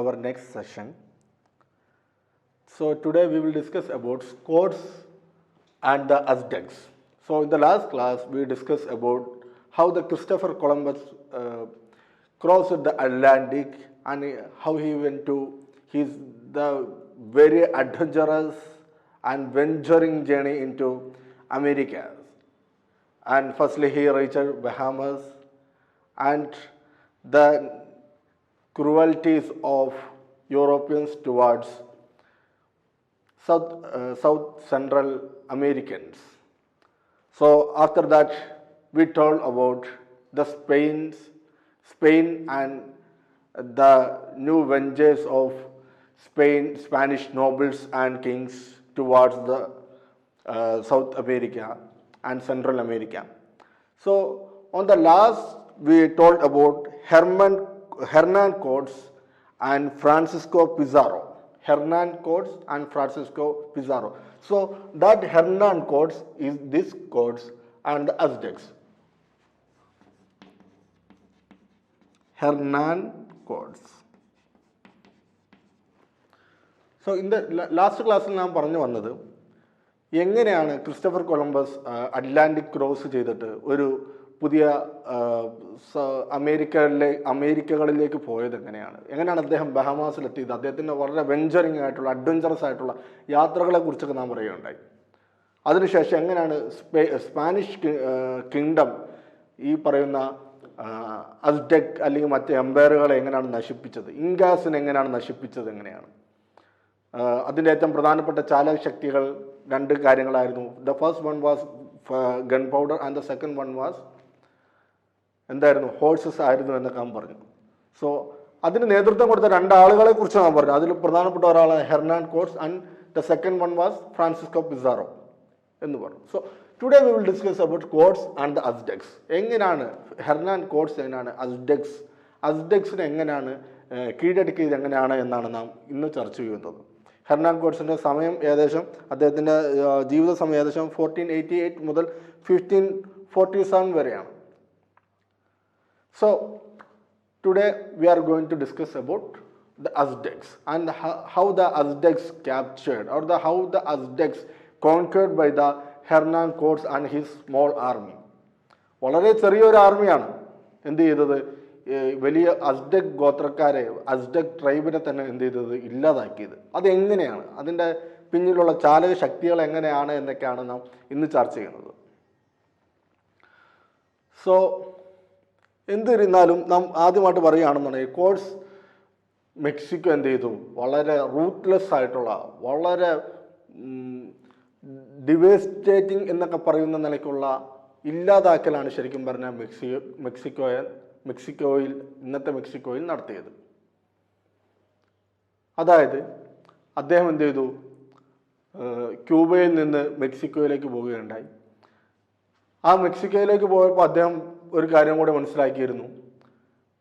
our next session. So today we will discuss about Scots and the Aztecs. So in the last class we discussed about how the Christopher Columbus crossed the Atlantic and how he went to the very adventurous and venturing journey into America. And firstly he reached Bahamas and the cruelties of Europeans towards South Central Americans. So after that we told about the Spain and the new ventures of Spanish nobles and kings towards the South America and Central America. So on the last we told about Hernan Cortes and Francisco Pizarro. Hernan Cortes and Francisco Pizarro. So that Hernan Cortes is this Cortes and the Aztecs. Hernan Cortes. So in the last class നാം പറഞ്ഞു വന്നത് എങ്ങനെയാണ് Christopher Columbus Atlantic cross ചെയ്തിട്ട് ഒരു പുതിയ അമേരിക്കകളിലേക്ക് പോയത് എങ്ങനെയാണ് അദ്ദേഹം ബഹാമാസിലെത്തിയത്, അദ്ദേഹത്തിൻ്റെ വളരെ വെഞ്ചറിങ് ആയിട്ടുള്ള അഡ്വഞ്ചറസ് ആയിട്ടുള്ള യാത്രകളെ കുറിച്ചൊക്കെ നാം പറയുകയുണ്ടായി. അതിനുശേഷം എങ്ങനെയാണ് സ്പാനിഷ് കിങ്ഡം ഈ പറയുന്ന അസ്ഡെക് അല്ലെങ്കിൽ മറ്റ് എംപയറുകളെ എങ്ങനെയാണ് നശിപ്പിച്ചത്, ഇൻകാസിനെ എങ്ങനെയാണ് നശിപ്പിച്ചത്, അതിൻ്റെ ഏറ്റവും പ്രധാനപ്പെട്ട ചാലകശക്തികൾ രണ്ട് കാര്യങ്ങളായിരുന്നു. The first one was gun powder and the second one was എന്തായിരുന്നു, ഹോഴ്സസ് ആയിരുന്നു എന്നൊക്കെ നാം പറഞ്ഞു. സോ അതിന് നേതൃത്വം കൊടുത്ത രണ്ടാളുകളെ കുറിച്ച് നാം പറഞ്ഞു. അതിൽ പ്രധാനപ്പെട്ട ഒരാളാണ് Hernan Cortes and the second one was Francisco Pizarro എന്ന് പറഞ്ഞു. So today we will discuss about Cortes and the Aztecs. എങ്ങനെയാണ് ഹെർനാൻ കോർട്സ്, എങ്ങനെയാണ് അസ്ഡെക്സിനെ എങ്ങനെയാണ് കീഴടക്കിയത് എന്നാണ് നാം ഇന്ന് ചർച്ച ചെയ്യുന്നത്. ഹെർനാൻ കോർട്സിൻ്റെ സമയം ഏകദേശം, അദ്ദേഹത്തിൻ്റെ ജീവിത സമയം ഏകദേശം 1488 മുതൽ 1547 വരെയാണ്. So today we are going to discuss about the Aztecs and how the Aztecs captured or how the Aztecs conquered by the Hernan Cortes and his small army. വളരെ ചെറിയൊരു ആർമിയാണ് എന്ത് ചെയ്തത്, വലിയ അസ്ഡെക് ഗോത്രക്കാരെ, അസ്ഡെക് ട്രൈബിനെ തന്നെ എന്ത് ചെയ്തത്, ഇല്ലാതാക്കിയത്. അതെങ്ങനെയാണ്, അതിൻ്റെ പിന്നിലുള്ള ചാലക ശക്തികൾ എങ്ങനെയാണ് എന്നൊക്കെയാണ് നാം ഇന്ന് ചർച്ച ചെയ്യുന്നത്. സോ എന്തിരുന്നാലും നാം ആദ്യമായിട്ട് പറയുകയാണെന്നുണ്ടെങ്കിൽ കോർട്സ് മെക്സിക്കോ എന്ത് ചെയ്തു, വളരെ റൂത്ത്ലെസ് ആയിട്ടുള്ള, വളരെ ഡിവേസ്റ്റേറ്റിംഗ് എന്നൊക്കെ പറയുന്ന നിലയ്ക്കുള്ള ഇല്ലാതാക്കലാണ് ശരിക്കും പറഞ്ഞാൽ ഇന്നത്തെ മെക്സിക്കോയിൽ നടത്തിയത്. അതായത് അദ്ദേഹം എന്ത് ചെയ്തു, ക്യൂബയിൽ നിന്ന് മെക്സിക്കോയിലേക്ക് പോവുകയുണ്ടായി. ആ മെക്സിക്കോയിലേക്ക് പോയപ്പോൾ അദ്ദേഹം ഒരു കാര്യം കൂടെ മനസ്സിലാക്കിയിരുന്നു,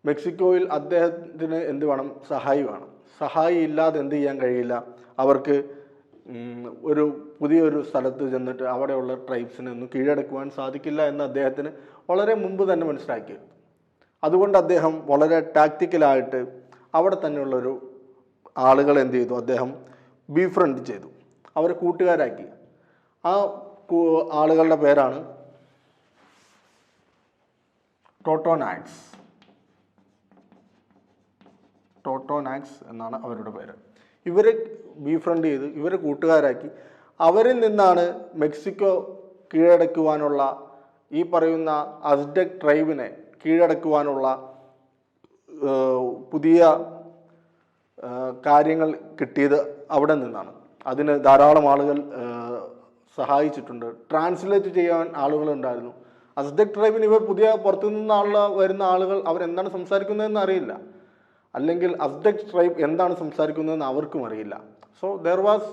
മെക്സിക്കോയിൽ അദ്ദേഹത്തിന് എന്ത് വേണം, സഹായി വേണം. സഹായി ഇല്ലാതെ എന്ത് ചെയ്യാൻ കഴിയില്ല, അവർക്ക് ഒരു പുതിയൊരു സ്ഥലത്ത് ചെന്നിട്ട് അവിടെയുള്ള ട്രൈബ്സിനെ ഒന്നും കീഴടക്കുവാൻ സാധിക്കില്ല എന്ന് അദ്ദേഹത്തിന് വളരെ മുമ്പ് തന്നെ മനസ്സിലാക്കിയിരുന്നു. അതുകൊണ്ട് അദ്ദേഹം വളരെ ടാക്റ്റിക്കലായിട്ട് അവിടെ തന്നെയുള്ളൊരു ആളുകൾ എന്ത് ചെയ്തു, അദ്ദേഹം ബീഫ്രണ്ട് ചെയ്തു, അവരെ കൂട്ടുകാരാക്കി. ആ ആളുകളുടെ പേരാണ് ടോട്ടോനാക്സ് എന്നാണ് അവരുടെ പേര്. ഇവരെ ബീഫ്രണ്ട് ചെയ്ത് ഇവരെ കൂട്ടുകാരാക്കി. അവരിൽ നിന്നാണ് മെക്സിക്കോ കീഴടക്കുവാനുള്ള, ഈ പറയുന്ന അസ്ഡെക് ട്രൈബിനെ കീഴടക്കുവാനുള്ള പുതിയ കാര്യങ്ങൾ കിട്ടിയത് അവിടെ നിന്നാണ്. അതിന് ധാരാളം ആളുകൾ സഹായിച്ചിട്ടുണ്ട്. ട്രാൻസ്ലേറ്റ് ചെയ്യാൻ ആളുകളുണ്ടായിരുന്നു. അസ്ഡെക് ട്രൈബിന് ഇവർ പുതിയ പുറത്തുനിന്ന് വരുന്ന ആളുകൾ അവരെന്താണ് സംസാരിക്കുന്നതെന്ന് അറിയില്ല, അല്ലെങ്കിൽ അസ്ഡെക് ട്രൈബ് എന്താണ് സംസാരിക്കുന്നതെന്ന് അവർക്കും അറിയില്ല. So there was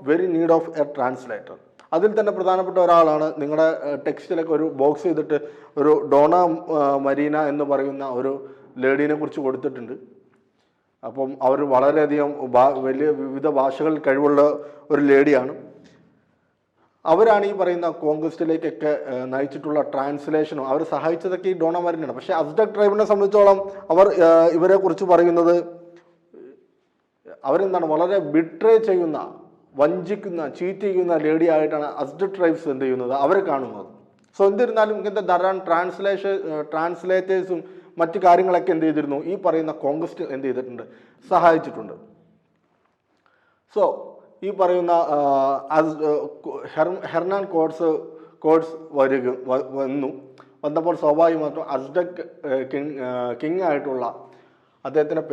very need of A translator. അതിൽ തന്നെ പ്രധാനപ്പെട്ട ഒരാളാണ്, നിങ്ങളുടെ ടെക്സ്റ്റിലൊക്കെ ഒരു ബോക്സ് ചെയ്തിട്ട് ഒരു ഡോണ മരീന എന്ന് പറയുന്ന ഒരു ലേഡീനെ കുറിച്ച് കൊടുത്തിട്ടുണ്ട്. അപ്പം അവർ വളരെയധികം വലിയ വിവിധ ഭാഷകൾ കഴിവുള്ള ഒരു ലേഡിയാണ്. അവരാണ് ഈ പറയുന്ന കോൺക്വസ്റ്റിലേക്കൊക്കെ നയിച്ചിട്ടുള്ള ട്രാൻസ്ലേഷനും അവർ സഹായിച്ചതൊക്കെ ഈ ഡോണമാരിനാണ്. പക്ഷേ അസ്ഡക് ട്രൈബിനെ സംബന്ധിച്ചോളം അവർ ഇവരെ കുറിച്ച് പറയുന്നത് അവരെന്താണ് വളരെ ബിട്രേ ചെയ്യുന്ന, വഞ്ചിക്കുന്ന, ചീറ്റ് ചെയ്യുന്ന ലേഡി ആയിട്ടാണ് അസ്ഡക് ട്രൈബ്സ് എന്ത് ചെയ്യുന്നത്, അവരെ കാണുന്നത്. സോ എന്നിരുന്നാലും ഇങ്ങനത്തെ ധാരാളം ട്രാൻസ്ലേറ്റേഴ്സും മറ്റു കാര്യങ്ങളൊക്കെ എന്ത് ചെയ്തിരുന്നു, ഈ പറയുന്ന കോൺക്വസ്റ്റ് എന്ത് ചെയ്തിട്ടുണ്ട്, സഹായിച്ചിട്ടുണ്ട്. സോ ഈ പറയുന്ന ഹെർനാൻ കോഡ്സ് വന്നപ്പോൾ സ്വാഭാവികമായിട്ടും അസ്ഡക് കിങ് ആയിട്ടുള്ള അദ്ദേഹത്തിൻ്റെ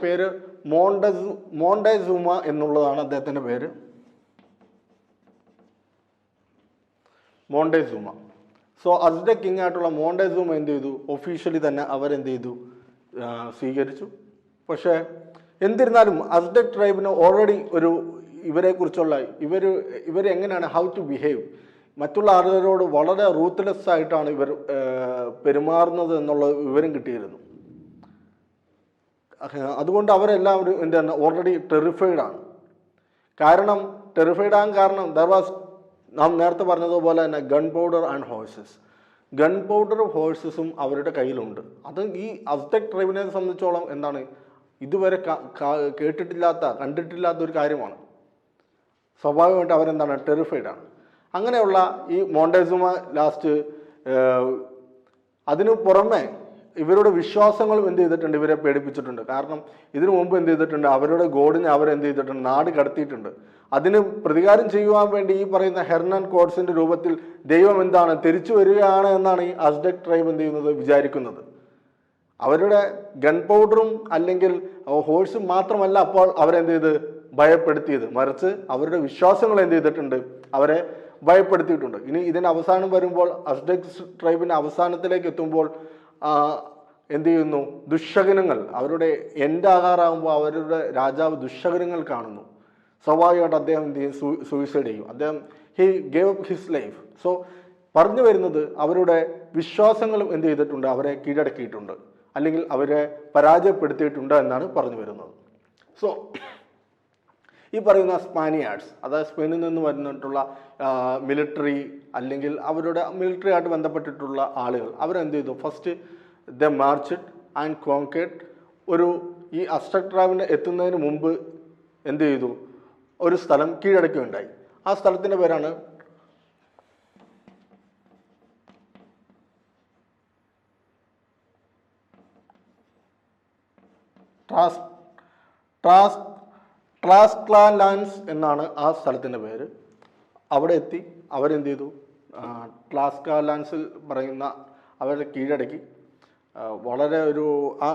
പേര് മോണ്ടെസൂമ എന്നുള്ളതാണ് അദ്ദേഹത്തിൻ്റെ പേര്, മോണ്ടെസൂമ. സോ അസ്ഡക് കിങ് ആയിട്ടുള്ള മോണ്ടെസൂമ എന്ത് ചെയ്തു, ഒഫീഷ്യലി തന്നെ അവരെന്ത് ചെയ്തു, സ്വീകരിച്ചു. പക്ഷേ എന്നിരുന്നാലും അസ്ഡക് ട്രൈബിന് ഓൾറെഡി ഒരു ഇവരെക്കുറിച്ചുള്ള ഇവരെങ്ങനെയാണ് ഹൗ ടു ബിഹേവ്, മറ്റുള്ള ആളുകളോട് വളരെ റൂത്ത്ലെസ് ആയിട്ടാണ് ഇവർ പെരുമാറുന്നത് എന്നുള്ള വിവരം കിട്ടിയിരുന്നു. അതുകൊണ്ട് അവരെല്ലാവരും എന്താണ് ഓൾറെഡി ടെറിഫൈഡ് ആണ്. ടെറിഫൈഡ് ആകാൻ കാരണം നാം നേരത്തെ പറഞ്ഞതുപോലെ തന്നെ ഗൺ പൗഡർ ആൻഡ് ഹോഴ്സസും അവരുടെ കയ്യിലുണ്ട്. അത് ഈ അസ്ഡക് ട്രൈബിനെ സംബന്ധിച്ചോളം എന്താണ് ഇതുവരെ കണ്ടിട്ടില്ലാത്ത ഒരു കാര്യമാണ്. സ്വാഭാവികമായിട്ട് അവരെന്താണ് ടെറിഫൈഡ് ആണ്. അങ്ങനെയുള്ള ഈ മോണ്ടെസൂമ ലാസ്റ്റ് അതിനു പുറമെ ഇവരുടെ വിശ്വാസങ്ങളും എന്ത് ചെയ്തിട്ടുണ്ട്, ഇവരെ പേടിപ്പിച്ചിട്ടുണ്ട്. കാരണം ഇതിനു മുമ്പ് എന്ത് ചെയ്തിട്ടുണ്ട്, അവരുടെ ഗോഡിനെ അവരെന്ത് ചെയ്തിട്ടുണ്ട്, നാട് കടത്തിയിട്ടുണ്ട്. അതിന് പ്രതികാരം ചെയ്യുവാൻ വേണ്ടി ഈ പറയുന്ന ഹെർനാൻ കോഡ്സിന്റെ രൂപത്തിൽ ദൈവം എന്താണ് തിരിച്ചു വരികയാണ് എന്നാണ് ഈ അസ്ഡക് ട്രൈബ് എന്ത് ചെയ്യുന്നത്, വിചാരിക്കുന്നത്. അവരുടെ ഗൺ പൗഡറും അല്ലെങ്കിൽ ഹോഴ്സും മാത്രമല്ല അപ്പോൾ അവരെന്ത് ചെയ്ത് ഭയപ്പെടുത്തിയത്, മറിച്ച് അവരുടെ വിശ്വാസങ്ങൾ എന്ത് ചെയ്തിട്ടുണ്ട്, അവരെ ഭയപ്പെടുത്തിയിട്ടുണ്ട്. ഇനി ഇതിന് അവസാനം വരുമ്പോൾ അസ്ഡക് ട്രൈബിന്റെ അവസാനത്തിലേക്ക് എത്തുമ്പോൾ എന്ത് ചെയ്യുന്നു, ദുശകനങ്ങൾ അവരുടെ ആകാറാകുമ്പോൾ അവരുടെ രാജാവ് ദുശകനങ്ങൾ കാണുന്നു. സ്വാഭാവികമായിട്ട് അദ്ദേഹം എന്ത് ചെയ്യും, സൂയിസൈഡ് ചെയ്യും. അദ്ദേഹം he gave up his life. So പറഞ്ഞു വരുന്നത് അവരുടെ വിശ്വാസങ്ങളും എന്ത് ചെയ്തിട്ടുണ്ട്, അവരെ കീഴടക്കിയിട്ടുണ്ട്, അല്ലെങ്കിൽ അവരെ പരാജയപ്പെടുത്തിയിട്ടുണ്ട് എന്നാണ് പറഞ്ഞു വരുന്നത്. സോ ഈ പറയുന്ന സ്പാനിയാർഡ്സ്, അതായത് സ്പെയിനിൽ നിന്ന് വന്നിട്ടുള്ള മിലിറ്ററി അല്ലെങ്കിൽ അവരുടെ മിലിറ്ററി ആയിട്ട് ബന്ധപ്പെട്ടിട്ടുള്ള ആളുകൾ അവരെന്ത് ചെയ്തു, first the marched and conquered. ഈ അസ്ഡക് ട്രൈബിന് എത്തുന്നതിന് മുമ്പ് എന്ത് ചെയ്തു, ഒരു സ്ഥലം കീഴടക്കുകയുണ്ടായി. ആ സ്ഥലത്തിൻ്റെ പേരാണ് ട്രാസ്ക്ലാൻഡ്സ് എന്നാണ് ആ സ്ഥലത്തിൻ്റെ പേര്. അവിടെ എത്തി അവരെന്ത് ചെയ്തു, ട്രാസ്ക്ലാൻഡ്സിൽ പറയുന്ന അവരെ കീഴടക്കി. വളരെ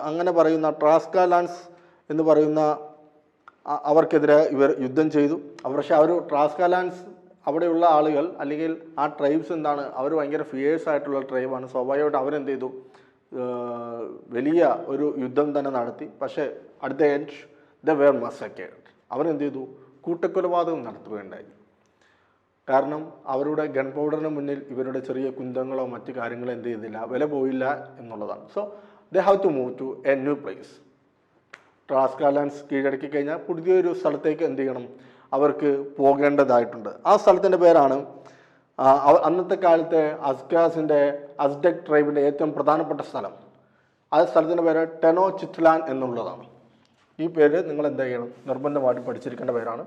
അങ്ങനെ പറയുന്ന ട്രാസ്ക്ലാൻഡ്സ് എന്ന് പറയുന്ന അവർക്കെതിരെ ഇവർ യുദ്ധം ചെയ്തു. പക്ഷേ ട്രാസ്ക്ലാൻഡ്സ് അവിടെയുള്ള ആളുകൾ അല്ലെങ്കിൽ ആ ട്രൈബ്സ് എന്താണ്, അവർ ഭയങ്കര ഫിയേഴ്സ് ആയിട്ടുള്ള ട്രൈബാണ്. സ്വാഭാവികമായിട്ട് അവരെന്ത് ചെയ്തു, വലിയ ഒരു യുദ്ധം തന്നെ നടത്തി. പക്ഷേ at the end they were massacred. അവരെന്ത് ചെയ്തു, കൂട്ടക്കൊലപാതകം നടത്തുകയുണ്ടായി. കാരണം അവരുടെ ഗൺ പൗഡറിന് മുന്നിൽ ഇവരുടെ ചെറിയ കുന്തങ്ങളോ മറ്റു കാര്യങ്ങളോ എന്ത് ചെയ്തില്ല, വില പോയില്ല എന്നുള്ളതാണ്. So they have to move to a new place. ട്രാസ്ക്ലാൻഡ്സ് കീഴടക്കി കഴിഞ്ഞാൽ പുതിയൊരു സ്ഥലത്തേക്ക് എന്ത് ചെയ്യണം, അവർക്ക് പോകേണ്ടതായിട്ടുണ്ട്. ആ സ്ഥലത്തിൻ്റെ പേരാണ് അന്നത്തെ കാലത്തെ അസ്ഡക് ട്രൈബിൻ്റെ ഏറ്റവും പ്രധാനപ്പെട്ട സ്ഥലം. ആ സ്ഥലത്തിൻ്റെ പേര് ടെനോച്ചിറ്റ്ലാൻ എന്നുള്ളതാണ്. ഈ പേര് നിങ്ങൾ എന്താ ചെയ്യണം, നിർബന്ധമായിട്ട് പഠിച്ചിരിക്കേണ്ട പേരാണ്.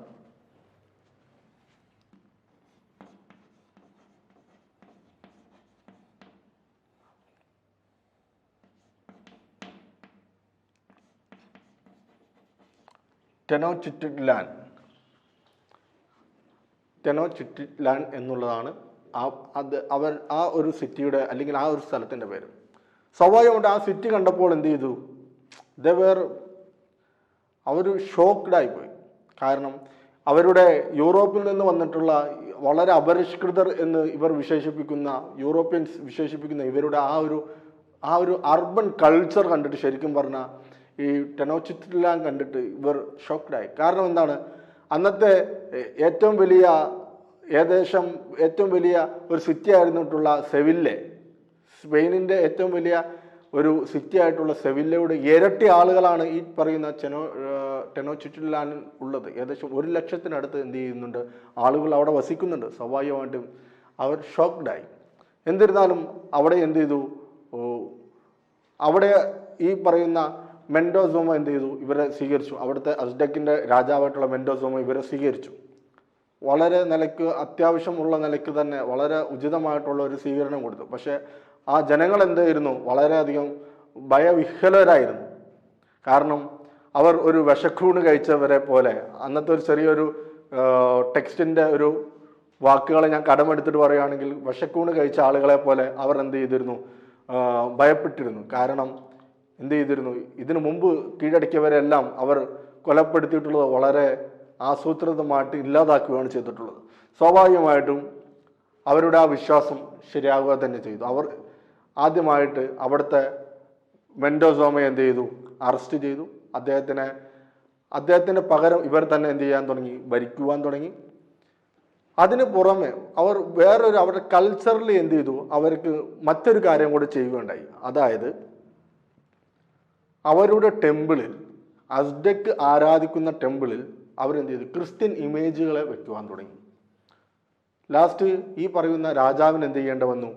ടെനോച്ചിറ്റ്ലാൻ എന്നുള്ളതാണ് ആ ഒരു സിറ്റിയുടെ അല്ലെങ്കിൽ ആ ഒരു സ്ഥലത്തിൻ്റെ പേര്. സ്വാഭാവികമായിട്ട് ആ സിറ്റി കണ്ടപ്പോൾ എന്ത് ചെയ്തു, അവർ ഷോക്ക്ഡായിപ്പോയി. കാരണം അവരുടെ യൂറോപ്പിൽ നിന്ന് വന്നിട്ടുള്ള വളരെ അപരിഷ്കൃതർ എന്ന് യൂറോപ്യൻസ് വിശേഷിപ്പിക്കുന്ന ഇവരുടെ ആ ഒരു അർബൻ കൾച്ചർ കണ്ടിട്ട്, ശരിക്കും പറഞ്ഞാൽ ഈ ടെനോച്ചിറ്റ്ലാൻ കണ്ടിട്ട് ഇവർ ഷോക്ക്ഡായി. കാരണം എന്താണ്, അന്നത്തെ ഏറ്റവും വലിയ ഒരു സിറ്റി ആയിരുന്നിട്ടുള്ള സെവില്ലെ, സ്പെയിനിൻ്റെ ഏറ്റവും വലിയ ഒരു സിറ്റി ആയിട്ടുള്ള സെവില്ലയുടെ ഇരട്ടി ആളുകളാണ് ഈ പറയുന്ന ടെനോച്ചിറ്റിലാനിൽ ഉള്ളത്. ഏകദേശം 1 ലക്ഷത്തിനടുത്ത് എന്ത് ചെയ്യുന്നുണ്ട്, ആളുകൾ അവിടെ വസിക്കുന്നുണ്ട്. സ്വാഭാവികമായിട്ടും അവർ ഷോക്ക്ഡായി. എന്നിരുന്നാലും അവിടെ എന്ത് ചെയ്തു, അവിടെ ഈ പറയുന്ന മെൻഡോസോമ എന്ത് ചെയ്തു, ഇവരെ സ്വീകരിച്ചു. അവിടുത്തെ അസ്ഡക്കിൻ്റെ രാജാവായിട്ടുള്ള മെൻഡോസോമ ഇവരെ സ്വീകരിച്ചു. വളരെ നിലയ്ക്ക്, അത്യാവശ്യമുള്ള നിലയ്ക്ക് തന്നെ വളരെ ഉചിതമായിട്ടുള്ള ഒരു സ്വീകരണം കൊടുത്തു. പക്ഷേ ആ ജനങ്ങൾ എന്തായിരുന്നു, വളരെയധികം ഭയവിഹ്വലരായിരുന്നു. കാരണം അവർ ഒരു വിഷക്കൂണ് കഴിച്ചവരെ പോലെ, അന്നത്തെ ഒരു ചെറിയൊരു ടെക്സ്റ്റിൻ്റെ ഒരു വാക്കുകളെ ഞാൻ കടമെടുത്തിട്ട് പറയുകയാണെങ്കിൽ, വിഷക്കൂണ് കഴിച്ച ആളുകളെ പോലെ അവർ എന്ത് ചെയ്തിരുന്നു, ഭയപ്പെട്ടിരുന്നു. കാരണം എന്ത് ചെയ്തിരുന്നു, ഇതിനു മുമ്പ് കീഴടക്കിയവരെല്ലാം അവർ കൊലപ്പെടുത്തിയിട്ടുള്ളത് വളരെ ആസൂത്രിതമായിട്ട് ഇല്ലാതാക്കുകയാണ് ചെയ്തിട്ടുള്ളത്. സ്വാഭാവികമായിട്ടും അവരുടെ ആ വിശ്വാസം ശരിയാവുക തന്നെ ചെയ്തു. അവർ ആദ്യമായിട്ട് അവിടുത്തെ മെൻഡോസോമയെ എന്ത് ചെയ്തു, അറസ്റ്റ് ചെയ്തു. അദ്ദേഹത്തിന് പകരം ഇവർ തന്നെ എന്ത് ചെയ്യാൻ തുടങ്ങി, ഭരിക്കുവാൻ തുടങ്ങി. അതിന് പുറമെ അവർ അവരുടെ കൾച്ചറിൽ എന്ത് ചെയ്തു, അവർക്ക് മറ്റൊരു കാര്യം കൂടി ചെയ്യുകയുണ്ടായി. അതായത് അവരുടെ ടെമ്പിളിൽ, അസ്ഡക്ക് ആരാധിക്കുന്ന ടെമ്പിളിൽ അവരെന്ത് ചെയ്തു, ക്രിസ്ത്യൻ ഇമേജുകളെ വെക്കുവാൻ തുടങ്ങി. ലാസ്റ്റ് ഈ പറയുന്ന രാജാവിന് എന്ത് ചെയ്യേണ്ട വന്നു,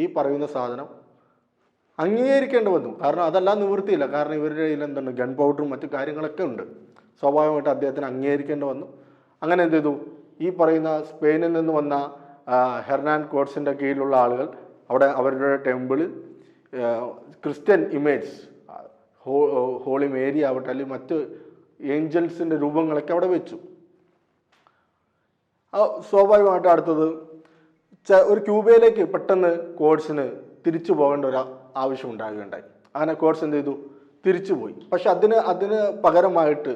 ഈ പറയുന്ന സാധനം അംഗീകരിക്കേണ്ടി വന്നു. കാരണം അതെല്ലാം നിവൃത്തിയില്ല. കാരണം ഇവരുടെ കയ്യിൽ എന്താണ്, ഗൺ പൗഡറും മറ്റു കാര്യങ്ങളൊക്കെ ഉണ്ട്. സ്വാഭാവികമായിട്ട് അദ്ദേഹത്തിന് അംഗീകരിക്കേണ്ടി വന്നു. അങ്ങനെ എന്ത് ചെയ്തു, ഈ പറയുന്ന സ്പെയിനിൽ നിന്ന് വന്ന ഹെർനാൻ കോട്സിൻ്റെ കീഴിലുള്ള ആളുകൾ അവിടെ അവരുടെ ടെമ്പിളിൽ ക്രിസ്ത്യൻ ഇമേജ്, ഹോളി മേരി ആവട്ടെ, അല്ലെങ്കിൽ മറ്റ് ഏഞ്ചൽസിൻ്റെ രൂപങ്ങളൊക്കെ അവിടെ വെച്ചു. സ്വാഭാവികമായിട്ട് അടുത്തത് ഒരു ക്യൂബയിലേക്ക് പെട്ടെന്ന് കോട്സിന് തിരിച്ചു പോകേണ്ട ഒരു ആവശ്യം ഉണ്ടാകുകയുണ്ടായി. അങ്ങനെ കോട്സ് എന്ത് ചെയ്തു, തിരിച്ചുപോയി. പക്ഷെ അതിന് പകരമായിട്ട്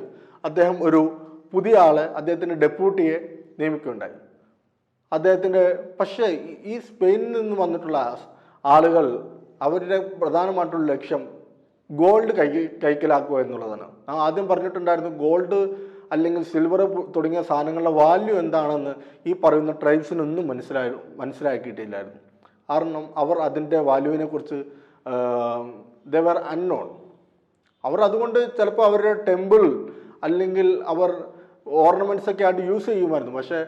അദ്ദേഹം ഒരു പുതിയ ആളെ, അദ്ദേഹത്തിൻ്റെ ഡെപ്യൂട്ടിയെ നിയമിക്കുകയുണ്ടായി. പക്ഷേ ഈ സ്പെയിനിൽ നിന്ന് വന്നിട്ടുള്ള ആളുകൾ അവരുടെ പ്രധാനമായിട്ടുള്ള ലക്ഷ്യം ഗോൾഡ് കൈക്കലാക്കുക എന്നുള്ളതാണ്. ആദ്യം പറഞ്ഞിട്ടുണ്ടായിരുന്നു, ഗോൾഡ് അല്ലെങ്കിൽ സിൽവർ തുടങ്ങിയ സാധനങ്ങളുടെ വാല്യൂ എന്താണെന്ന് ഈ പറയുന്ന ട്രൈബ്സിനൊന്നും മനസ്സിലാക്കിയിട്ടില്ലായിരുന്നു. കാരണം അവർ അതിൻ്റെ വാല്യൂവിനെ കുറിച്ച് ദേ വർ അൺനോൺ. അവർ അതുകൊണ്ട് ചിലപ്പോൾ അവരുടെ ടെമ്പിൾ അല്ലെങ്കിൽ അവർ ഓർണമെൻറ്റ്സ് ഒക്കെ ആയിട്ട് യൂസ് ചെയ്യുമായിരുന്നു. പക്ഷേ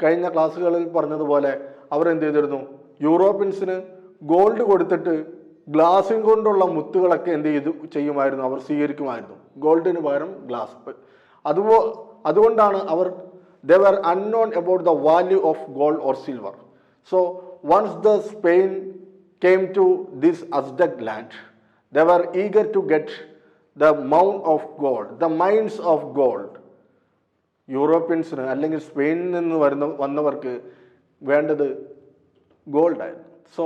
കഴിഞ്ഞ ക്ലാസ്സുകളിൽ പറഞ്ഞതുപോലെ അവർ എന്ത് ചെയ്തിരുന്നു, യൂറോപ്യൻസിന് ഗോൾഡ് കൊടുത്തിട്ട് ഗ്ലാസും കൊണ്ടുള്ള മുത്തുകളൊക്കെ എന്ത് ചെയ്യുമായിരുന്നു, അവർ സ്വീകരിക്കുമായിരുന്നു. ഗോൾഡിന് പകരം ഗ്ലാസ്. അതുകൊണ്ടാണ് അവർ they were unknown about the value of gold or silver. So once the Spain came to this Aztec land, they were eager to get the mount of gold, the mines of gold. യൂറോപ്യൻസിന് അല്ലെങ്കിൽ സ്പെയിനിൽ നിന്ന് വന്നവർക്ക് വേണ്ടത് ഗോൾഡായിരുന്നു. So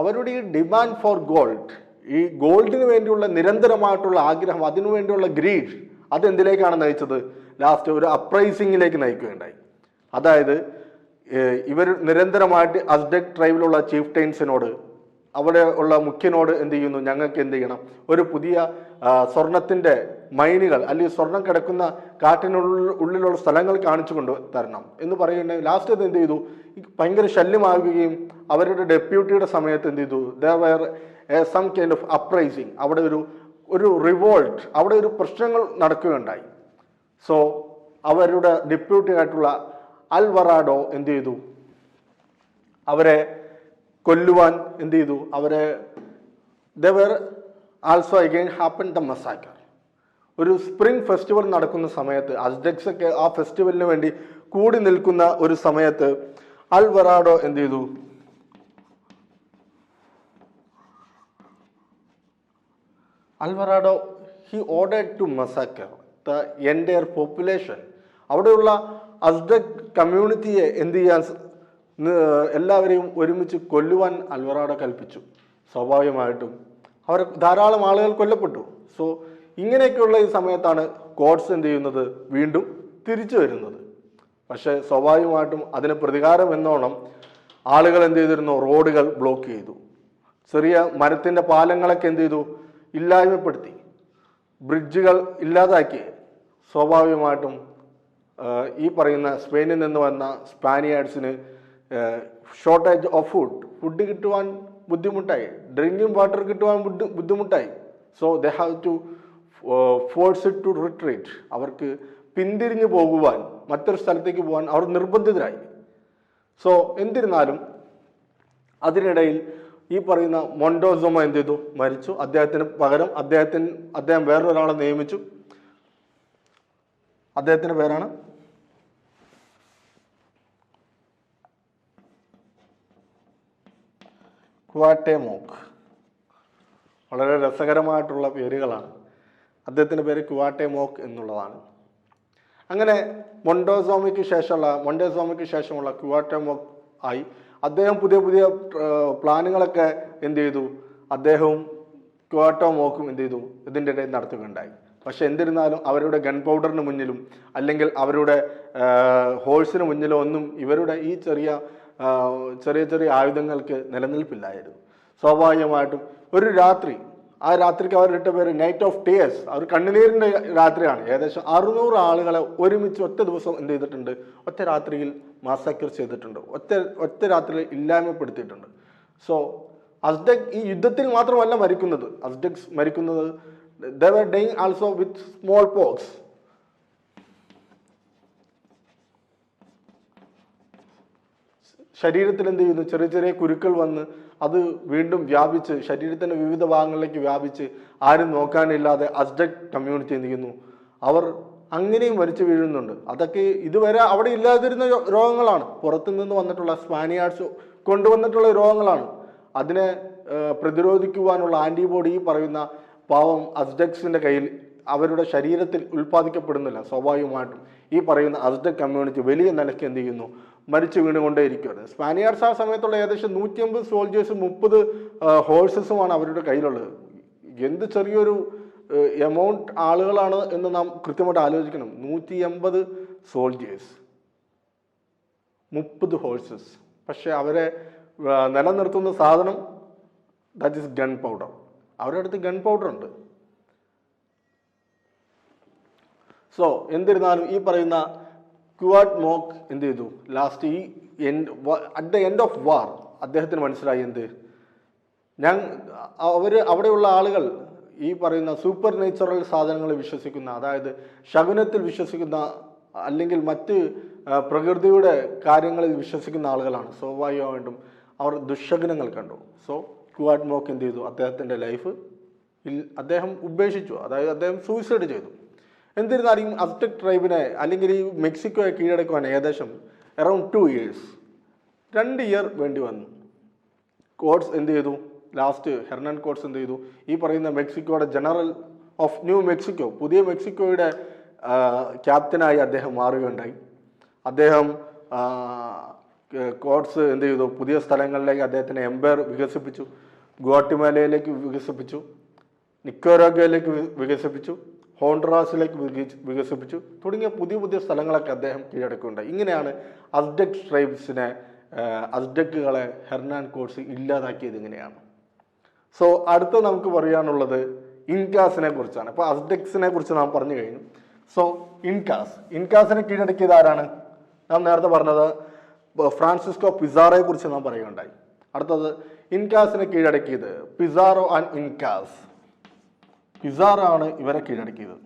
അവരുടെ ഈ demand for gold, ഈ ഗോൾഡിന് വേണ്ടിയുള്ള നിരന്തരമായിട്ടുള്ള ആഗ്രഹം, അതിനു വേണ്ടിയുള്ള ഗ്രീഡ്, അതെന്തിലേക്കാണ് നയിച്ചത്, ലാസ്റ്റ് ഒരു അപ്രൈസിങ്ങിലേക്ക് നയിക്കുകയുണ്ടായി. അതായത് ഇവർ നിരന്തരമായിട്ട് അസ്ഡക് ട്രൈബിലുള്ള ചീഫ് ടൈൻസിനോട്, അവിടെ ഉള്ള മുഖ്യനോട് എന്ത് ചെയ്യുന്നു, ഞങ്ങൾക്ക് എന്ത് ചെയ്യണം, ഒരു പുതിയ സ്വർണത്തിൻ്റെ മൈനുകൾ അല്ലെങ്കിൽ സ്വർണം കിടക്കുന്ന കാട്ടിനുള്ളിലുള്ള സ്ഥലങ്ങൾ കാണിച്ചു കൊണ്ട് തരണം എന്ന് പറയുന്നുണ്ടെങ്കിൽ ലാസ്റ്റ് അത് എന്ത് ചെയ്തു, ഭയങ്കര ശല്യമാകുകയും അവരുടെ ഡെപ്യൂട്ടിയുടെ സമയത്ത് എന്ത് ചെയ്തു, there were some kind of uprising, അവിടെ ഒരു റിവോൾട്ട്, അവിടെ ഒരു പ്രശ്നങ്ങൾ നടക്കുകയുണ്ടായി. സോ അവരുടെ ഡെപ്യൂട്ടി ആയിട്ടുള്ള അൽവറാഡോ എന്ത് ചെയ്തു, അവരെ കൊല്ലുവാൻ എന്ത് ചെയ്തു, അവരെ they were also again happened the massacre. ഒരു സ്പ്രിംഗ് ഫെസ്റ്റിവൽ നടക്കുന്ന സമയത്ത് അസ്ഡക്സ് ഒക്കെ ആ ഫെസ്റ്റിവലിന് വേണ്ടി കൂടി നിൽക്കുന്ന ഒരു സമയത്ത് അൽവറാഡോ എന്ത് ചെയ്തു, അൽവറാഡോ he ordered to massacre the entire population. അവിടെയുള്ള അസ്ഡക് കമ്മ്യൂണിറ്റിയെ എന്ത് ചെയ്യാൻ, എല്ലാവരെയും ഒരുമിച്ച് കൊല്ലുവാൻ അൽവറാഡോ കൽപ്പിച്ചു. സ്വാഭാവികമായിട്ടും അവർ ധാരാളം ആളുകൾ കൊല്ലപ്പെട്ടു. സോ ഇങ്ങനെയൊക്കെയുള്ള ഈ സമയത്താണ് കോട്സ് എന്ത് ചെയ്യുന്നത്, വീണ്ടും തിരിച്ചു വരുന്നത്. പക്ഷേ സ്വാഭാവികമായിട്ടും അതിന് പ്രതികാരം എന്നോണം ആളുകൾ എന്ത് ചെയ്തിരുന്നു, റോഡുകൾ ബ്ലോക്ക് ചെയ്തു, ചെറിയ മരത്തിൻ്റെ പാലങ്ങളൊക്കെ എന്ത് ചെയ്തു, ഇല്ലായ്മപ്പെടുത്തി, ബ്രിഡ്ജുകൾ ഇല്ലാതാക്കി. സ്വാഭാവികമായിട്ടും ഈ പറയുന്ന സ്പെയിനിൽ നിന്ന് വന്ന സ്പാനിയാർഡ്സിന് ഷോർട്ടേജ് ഓഫ് ഫുഡ് കിട്ടുവാൻ ബുദ്ധിമുട്ടായി. ഡ്രിങ്കിങ് വാട്ടർ കിട്ടുവാൻ ബുദ്ധിമുട്ടായി. So they have to force it to retreat. അവർക്ക് പിന്തിരിഞ്ഞു പോകുവാൻ, മറ്റൊരു സ്ഥലത്തേക്ക് പോകാൻ അവർ നിർബന്ധിതരായി. സോ എന്നിരുന്നാലും അതിനിടയിൽ ഈ പറയുന്ന മൊണ്ടോസോമ എന്ത് ചെയ്തു? മരിച്ചു. അദ്ദേഹത്തിന് പകരം അദ്ദേഹം വേറൊരാളെ നിയമിച്ചു. അദ്ദേഹത്തിന്റെ പേരാണ് ക്വാട്ടെമോക്ക്. വളരെ രസകരമായിട്ടുള്ള പേരുകളാണ്. അദ്ദേഹത്തിൻ്റെ പേര് ക്വാട്ടെമോക്ക് എന്നുള്ളതാണ്. അങ്ങനെ മൊണ്ടോസോമയ്ക്ക് ശേഷമുള്ള ക്വാട്ടെമോക്ക് ആയി. അദ്ദേഹം പുതിയ പ്ലാനുകളൊക്കെ എന്ത് ചെയ്തു? അദ്ദേഹവും ക്വാട്ടെമോക്കും എന്ത് ചെയ്തു? ഇതിൻ്റെ ഇടയിൽ നടത്തുകയുണ്ടായി. പക്ഷെ എന്നിരുന്നാലും അവരുടെ ഗൺ പൗഡറിന് മുന്നിലും അല്ലെങ്കിൽ അവരുടെ ഹോഴ്സിന് മുന്നിലോ ഒന്നും ഇവരുടെ ഈ ചെറിയ ആയുധങ്ങൾക്ക് നിലനിൽപ്പില്ലായിരുന്നു. സ്വാഭാവികമായിട്ടും ഒരു രാത്രി, ആ രാത്രിക്ക് അവരിട്ട പേര് നൈറ്റ് ഓഫ് ടിയേഴ്സ്, അവർ കണ്ണുനീരിൻ്റെ രാത്രിയാണ്. ഏകദേശം 600 ആളുകളെ ഒരുമിച്ച് ഒറ്റ ദിവസം എന്ത് ചെയ്തിട്ടുണ്ട്? ഒറ്റ രാത്രിയിൽ മാസക്കർ ചെയ്തിട്ടുണ്ട്. ഒറ്റ രാത്രിയിൽ ഇല്ലായ്മപ്പെടുത്തിയിട്ടുണ്ട്. സോ അസ്ഡക് ഈ യുദ്ധത്തിൽ മാത്രമല്ല മരിക്കുന്നത്. അസ്ഡക്സ് മരിക്കുന്നത് they were dying also with smallpox. ശരീരത്തിൽ എന്ത് ചെയ്യുന്നു? ചെറിയ കുരുക്കൾ വന്ന് അത് വീണ്ടും വ്യാപിച്ച് ശരീരത്തിൻ്റെ വിവിധ ഭാഗങ്ങളിലേക്ക് വ്യാപിച്ച് ആരും നോക്കാനില്ലാതെ അസ്ഡക് കമ്മ്യൂണിറ്റി എന്ത് ചെയ്യുന്നു? അവർ അങ്ങനെയും മരിച്ചു വീഴുന്നുണ്ട്. അതൊക്കെ ഇതുവരെ അവിടെ ഇല്ലാതിരുന്ന രോഗങ്ങളാണ്. പുറത്തുനിന്ന് വന്നിട്ടുള്ള സ്പാനിയാർഡ്സ് കൊണ്ടുവന്നിട്ടുള്ള രോഗങ്ങളാണ്. അതിനെ പ്രതിരോധിക്കുവാനുള്ള ആൻറ്റിബോഡി ഈ പറയുന്ന പാവം അസ്ഡക്സിൻ്റെ കയ്യിൽ അവരുടെ ശരീരത്തിൽ ഉൽപ്പാദിക്കപ്പെടുന്നില്ല. സ്വാഭാവികമായിട്ടും ഈ പറയുന്ന അസ്ഡക് കമ്മ്യൂണിറ്റി വലിയ നിലയ്ക്ക് എന്ത് ചെയ്യുന്നു? മരിച്ചു വീണുകൊണ്ടേയിരിക്കുകയാണ്. സ്പാനിയാർഡ്സ് ആ സമയത്തുള്ള ഏകദേശം 150 സോൾജേഴ്സും 30 ഹോഴ്സസുമാണ് അവരുടെ കയ്യിലുള്ളത്. എന്ത് ചെറിയൊരു എമൗണ്ട് ആളുകളാണ് എന്ന് നാം കൃത്യമായിട്ട് ആലോചിക്കണം. 180 സോൾജേഴ്സ്, 30 ഹോഴ്സസ്. പക്ഷെ അവരെ നിലനിർത്തുന്ന സാധനം ദാറ്റ് ഈസ് ഗൺ പൗഡർ. അവരുടെ അടുത്ത് ഗൺ പൗഡർ ഉണ്ട്. സോ എന്നിരുന്നാലും ഈ പറയുന്ന ക്വാട്ടെമോക്ക് എന്ത് ചെയ്തു? Last at the end of വാർ അദ്ദേഹത്തിന് മനസ്സിലായി എന്ത്? അവിടെയുള്ള ആളുകൾ ഈ പറയുന്ന സൂപ്പർ നേച്ചുറൽ സാധനങ്ങളിൽ വിശ്വസിക്കുന്ന, അതായത് ശകുനത്തിൽ വിശ്വസിക്കുന്ന അല്ലെങ്കിൽ മറ്റ് പ്രകൃതിയുടെ കാര്യങ്ങളിൽ വിശ്വസിക്കുന്ന ആളുകളാണ്. സ്വാഭാവികമായിട്ടും അവർ ദുശകുനങ്ങൾ കണ്ടു. സോ ക്വാട്ടെമോക്ക് എന്ത് ചെയ്തു? അദ്ദേഹത്തിൻ്റെ ലൈഫ് അദ്ദേഹം ഉപേക്ഷിച്ചു. അതായത് അദ്ദേഹം സൂയിസൈഡ് ചെയ്തു. എന്നിരുന്നാലും അസ്ഡക് ട്രൈബിനെ അല്ലെങ്കിൽ ഈ മെക്സിക്കോയെ കീഴടക്കുവാൻ ഏകദേശം അറൗണ്ട് 2 years 2 year വേണ്ടി വന്നു. കോട്സ് എന്ത് ചെയ്തു? ലാസ്റ്റ് ഹെർണാൻ കോട്സ് എന്ത് ചെയ്തു? ഈ പറയുന്ന മെക്സിക്കോയുടെ ജനറൽ ഓഫ് ന്യൂ മെക്സിക്കോ, പുതിയ മെക്സിക്കോയുടെ ക്യാപ്റ്റനായി അദ്ദേഹം മാറുകയുണ്ടായി. അദ്ദേഹം കോട്സ് എന്ത് ചെയ്തു? പുതിയ സ്ഥലങ്ങളിലേക്ക് അദ്ദേഹത്തിൻ്റെ എംപയർ വികസിപ്പിച്ചു. ഗ്വാട്ടിമാലയിലേക്ക് വികസിപ്പിച്ചു, നിക്കരാഗ്വയിലേക്ക് വികസിപ്പിച്ചു, ഹോണ്ടറാസിലേക്ക് വികസിപ്പിച്ചു തുടങ്ങിയ പുതിയ സ്ഥലങ്ങളൊക്കെ അദ്ദേഹം കീഴടക്കുകയുണ്ടായി. ഇങ്ങനെയാണ് അസ്ഡക്കുകളെ ഹെർണാൻ കോട്സ് ഇല്ലാതാക്കിയത്. ഇങ്ങനെയാണ്. സോ അടുത്ത നമുക്ക് പറയാനുള്ളത് ഇൻകാസിനെ കുറിച്ചാണ്. ഇപ്പോൾ അസ്ഡക്സിനെ കുറിച്ച് നാം പറഞ്ഞു കഴിഞ്ഞു. സോ ഇൻകാസിനെ കീഴടക്കിയത് ആരാണ്? നാം നേരത്തെ പറഞ്ഞത് ഫ്രാൻസിസ്കോ പിസാറോയെ കുറിച്ച് നാം പറയുകയുണ്ടായി. അടുത്തത് ഇൻകാസിനെ കീഴടക്കിയത് പിസാറോ ആൻഡ് ഇൻകാസ്. പിസാറോ ആണ് ഇവരെ കീഴടക്കിയത്.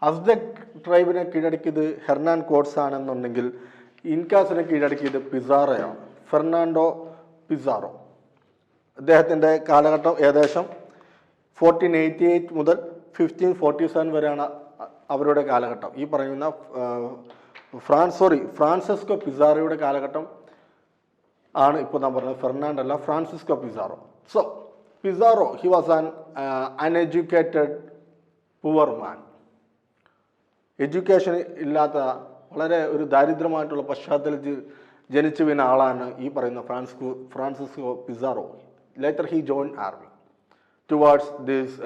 അസ്ഡക് ട്രൈബിനെ കീഴടക്കിയത് ഹെർണാൻ കോട്സ് ആണെന്നുണ്ടെങ്കിൽ ഇൻകാസിനെ കീഴടക്കിയത് പിസാറോയാണ്. Fernando Pizarro. അദ്ദേഹത്തിൻ്റെ കാലഘട്ടം ഏകദേശം 1488 മുതൽ 1547 വരെയാണ് അവരുടെ കാലഘട്ടം. ഈ പറയുന്ന ഫ്രാൻസിസ്കോ പിസാറോയുടെ കാലഘട്ടം ആണ് ഇപ്പോൾ നാം പറഞ്ഞത്. ഫെർണാണ്ടോ അല്ല, Francisco Pizarro. So Pizarro he was an uneducated poor man. Education ഇല്ലാത്ത വളരെ ഒരു ദാരിദ്ര്യമായിട്ടുള്ള പശ്ചാത്തലത്തിൽ ജനിച്ചു വീണ ആളാണ് ഈ പറയുന്ന Francisco Pizarro. Later he join army towards this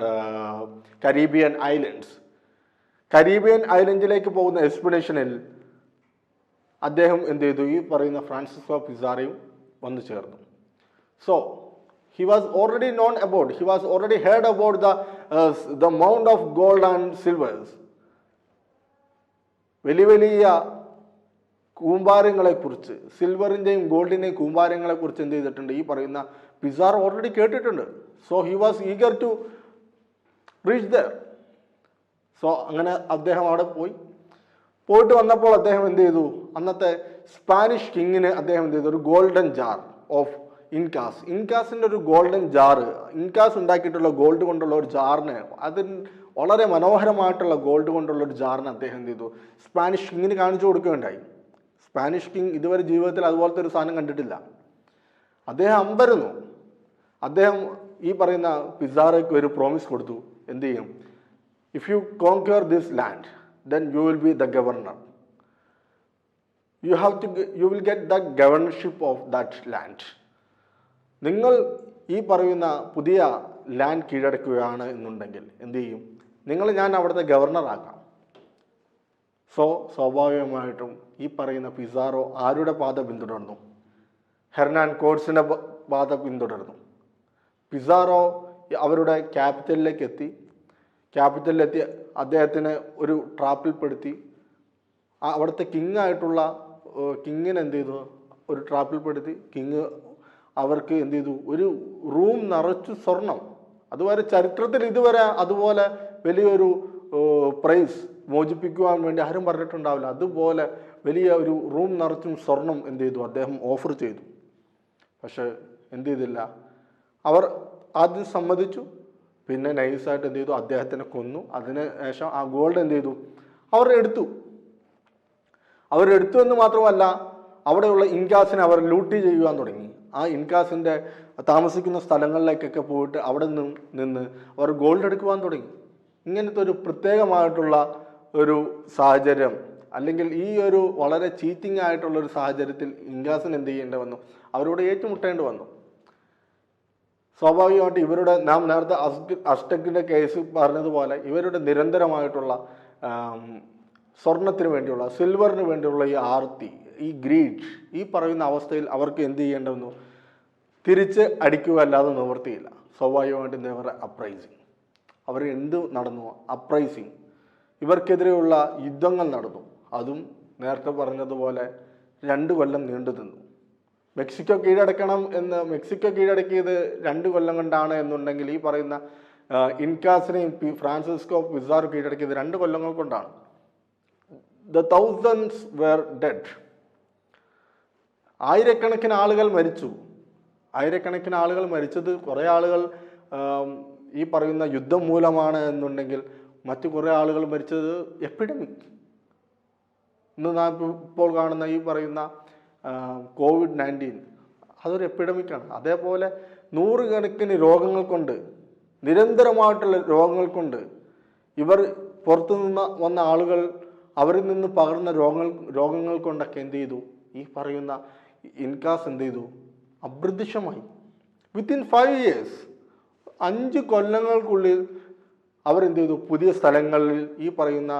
Caribbean islands. Caribbean ഐലൻഡിലേക്ക് പോകുന്ന എക്സ്പെഡിഷനിൽ അദ്ദേഹം എന്ത് ചെയ്തു? ഈ പറയുന്ന ഫ്രാൻസിസ്കോ പിസാറോയും വന്നു ചേർന്നു. So he was already heard about the amount of gold and silvers. വലിയ വലിയ കൂമ്പാരങ്ങളെക്കുറിച്ച്, സിൽവറിൻ്റെയും ഗോൾഡിൻ്റെയും കൂമ്പാരങ്ങളെക്കുറിച്ച് എന്ത് ചെയ്തിട്ടുണ്ട്, ഈ പറയുന്ന പിസാറോ ഓൾറെഡി കേട്ടിട്ടുണ്ട്. So he was eager to reach there. സോ അങ്ങനെ അദ്ദേഹം അവിടെ പോയിട്ട് വന്നപ്പോൾ അദ്ദേഹം എന്ത് ചെയ്തു, അന്നത്തെ സ്പാനിഷ് കിങ്ങിന് അദ്ദേഹം എന്ത് ചെയ്തു, ഒരു ഗോൾഡൻ ജാർ ഓഫ് ഇൻകാസിൻ്റെ ഒരു ഗോൾഡൻ ജാറ്, ഇൻകാസ് ഉണ്ടാക്കിയിട്ടുള്ള ഗോൾഡ് കൊണ്ടുള്ള ഒരു ജാറിന്, അതിന് വളരെ മനോഹരമായിട്ടുള്ള ഗോൾഡ് കൊണ്ടുള്ള ഒരു ജാറിന് അദ്ദേഹം എന്ത് ചെയ്തു, സ്പാനിഷ് കിങ്ങിന് കാണിച്ചു കൊടുക്കുകയുണ്ടായി. സ്പാനിഷ് കിങ് ഇതുവരെ ജീവിതത്തിൽ അതുപോലത്തെ ഒരു സാധനം കണ്ടിട്ടില്ല. അദ്ദേഹം അമ്പരന്നു. അദ്ദേഹം ഈ പറയുന്ന പിസാറോയ്ക്ക് ഒരു പ്രോമിസ് കൊടുത്തു, എന്ത് ചെയ്യും, if you conquer this land then you will be the governor. You will get the governorship of that land. നിങ്ങൾ ഈ പറയുന്ന പുതിയ ലാൻഡ് കീഴടക്കുകയാണ് എന്നുണ്ടെങ്കിൽ എന്ത് ചെയ്യും, ഞാൻ അവിടുത്തെ ഗവർണറാക്കാം. സോ സ്വാഭാവികമായിട്ടും ഈ പറയുന്ന പിസാറോ ആരുടെ പാത പിന്തുടർന്നു? ഹെർനാൻ കോർട്സിൻ്റെ പാത പിന്തുടർന്നു. പിസാറോ അവരുടെ ക്യാപിറ്റലിലെത്തി അദ്ദേഹത്തിന് ഒരു ട്രാപ്പിൽപ്പെടുത്തി. അവിടുത്തെ കിങ്ങിന് എന്ത് ചെയ്തു, ഒരു ട്രാപ്പിൽപ്പെടുത്തി. കിങ് അവർക്ക് എന്ത് ചെയ്തു, ഒരു റൂം നിറച്ചു സ്വർണം. അതുവരെ ചരിത്രത്തിൽ ഇതുവരെ അതുപോലെ വലിയൊരു പ്രൈസ് മോചിപ്പിക്കുവാൻ വേണ്ടി ആരും പറഞ്ഞിട്ടുണ്ടാവില്ല. അതുപോലെ വലിയ ഒരു റൂം നിറച്ചും സ്വർണം എന്ത് ചെയ്തു, അദ്ദേഹം ഓഫർ ചെയ്തു. പക്ഷെ എന്ത് ചെയ്തില്ല, അവർ ആദ്യം സമ്മതിച്ചു, പിന്നെ നൈസായിട്ട് എന്ത് ചെയ്തു, അദ്ദേഹത്തിനെ കൊന്നു. അതിന് ശേഷം ആ ഗോൾഡ് എന്ത് ചെയ്തു, അവരെടുത്തു എന്ന് മാത്രമല്ല, അവിടെയുള്ള ഇൻകാസിനെ അവർ ലൂട്ടി ചെയ്യുവാൻ തുടങ്ങി. ആ ഇൻകാസിൻ്റെ താമസിക്കുന്ന സ്ഥലങ്ങളിലേക്കൊക്കെ പോയിട്ട് അവിടെ നിന്ന് അവർ ഗോൾഡ് എടുക്കുവാൻ തുടങ്ങി. ഇങ്ങനത്തെ ഒരു പ്രത്യേകമായിട്ടുള്ള ഒരു സാഹചര്യം, അല്ലെങ്കിൽ ഈ ഒരു വളരെ ചീറ്റിംഗ് ആയിട്ടുള്ള ഒരു സാഹചര്യത്തിൽ ഇൻകാസിന് എന്ത് ചെയ്യേണ്ടി വന്നു, അവരോട് ഏറ്റുമുട്ടേണ്ടി വന്നു. സ്വാഭാവികമായിട്ട് ഇവരുടെ, നാം നേരത്തെ അസ്ടെക്കിൻ്റെ കേസ് പറഞ്ഞതുപോലെ, ഇവരുടെ നിരന്തരമായിട്ടുള്ള സ്വർണത്തിന് വേണ്ടിയുള്ള, സിൽവറിന് വേണ്ടിയുള്ള ഈ ആർത്തി, ഈ ഗ്രീഡ്, ഈ പറയുന്ന അവസ്ഥയിൽ അവർക്ക് എന്ത് ചെയ്യേണ്ടി വന്നു, തിരിച്ച് അടിക്കുക അല്ലാതെ നിവൃത്തിയില്ല. സ്വാഭാവികമായിട്ടും ഇവർ അപ്രൈസിങ്, അവർ എന്ത് നടന്നു, അപ്രൈസിങ്. ഇവർക്കെതിരെയുള്ള യുദ്ധങ്ങൾ നടന്നു. അതും നേരത്തെ പറഞ്ഞതുപോലെ 2 കൊല്ലം നീണ്ടു നിന്നു. മെക്സിക്കോ കീഴടക്കിയത് 2 കൊല്ലം കൊണ്ടാണ് എന്നുണ്ടെങ്കിൽ, ഈ പറയുന്ന ഇൻകാസിനെയും ഫ്രാൻസിസ്കോ പിസാറോ കീഴടക്കിയത് 2 കൊല്ലങ്ങൾ കൊണ്ടാണ്. The thousands were dead. ആയിരക്കണക്കിന് ആളുകൾ മരിച്ചത്. കുറേ ആളുകൾ ഈ പറയുന്ന യുദ്ധം മൂലമാണ് എന്നുണ്ടെങ്കിൽ, മറ്റു കുറേ ആളുകൾ മരിച്ചത് എപ്പിഡമിക്. ഇന്ന് നാം ഇപ്പോൾ കാണുന്ന ഈ പറയുന്ന COVID-19 അതൊരു എപ്പിഡമിക്കാണ്. അതേപോലെ 100 കണക്കിന് രോഗങ്ങൾ കൊണ്ട്, നിരന്തരമായിട്ടുള്ള രോഗങ്ങൾ കൊണ്ട്, ഇവർ പുറത്തു നിന്ന് വന്ന ആളുകൾ അവരിൽ നിന്ന് പകർന്ന രോഗങ്ങൾ കൊണ്ടൊക്കെ എന്ത് ചെയ്തു, ഈ പറയുന്ന ഇൻകാസ് എന്ത് ചെയ്തു, അപ്രത്യക്ഷമായി. വിത്തിൻ 5 years, 5 കൊല്ലങ്ങൾക്കുള്ളിൽ അവരെന്ത് ചെയ്തു, പുതിയ സ്ഥലങ്ങളിൽ ഈ പറയുന്ന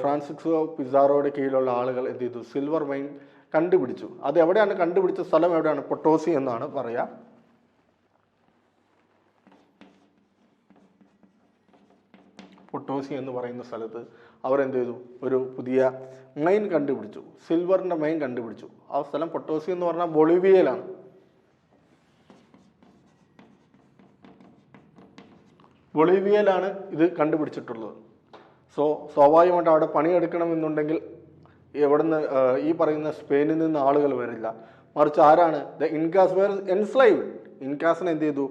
ഫ്രാൻസിസ്കോ പിസാറോയുടെ കീഴിലുള്ള ആളുകൾ എന്ത് ചെയ്തു, സിൽവർ മൈൻ കണ്ടുപിടിച്ചു. അത് എവിടെയാണ് കണ്ടുപിടിച്ച സ്ഥലം, എവിടെയാണ്? പൊട്ടോസി എന്നാണ് പറയാ. പൊട്ടോസി എന്ന് പറയുന്ന സ്ഥലത്ത് അവരെന്ത് ചെയ്തു, ഒരു പുതിയ മൈൻ കണ്ടുപിടിച്ചു, സിൽവറിൻ്റെ മൈൻ കണ്ടുപിടിച്ചു. ആ സ്ഥലം പൊട്ടോസി എന്ന് പറഞ്ഞാൽ ബൊളീവിയയിലാണ്. ഇത് കണ്ടുപിടിച്ചിട്ടുള്ളത്. സോ സ്വാഭാവികമായിട്ട് അവിടെ പണിയെടുക്കണമെന്നുണ്ടെങ്കിൽ എവിടുന്ന്, ഈ പറയുന്ന സ്പെയിനിൽ നിന്ന് ആളുകൾ വരില്ല. മറിച്ച് ആരാണ്? The Incas were enslaved. ഇൻകാസിനെ എന്ത് ചെയ്തു,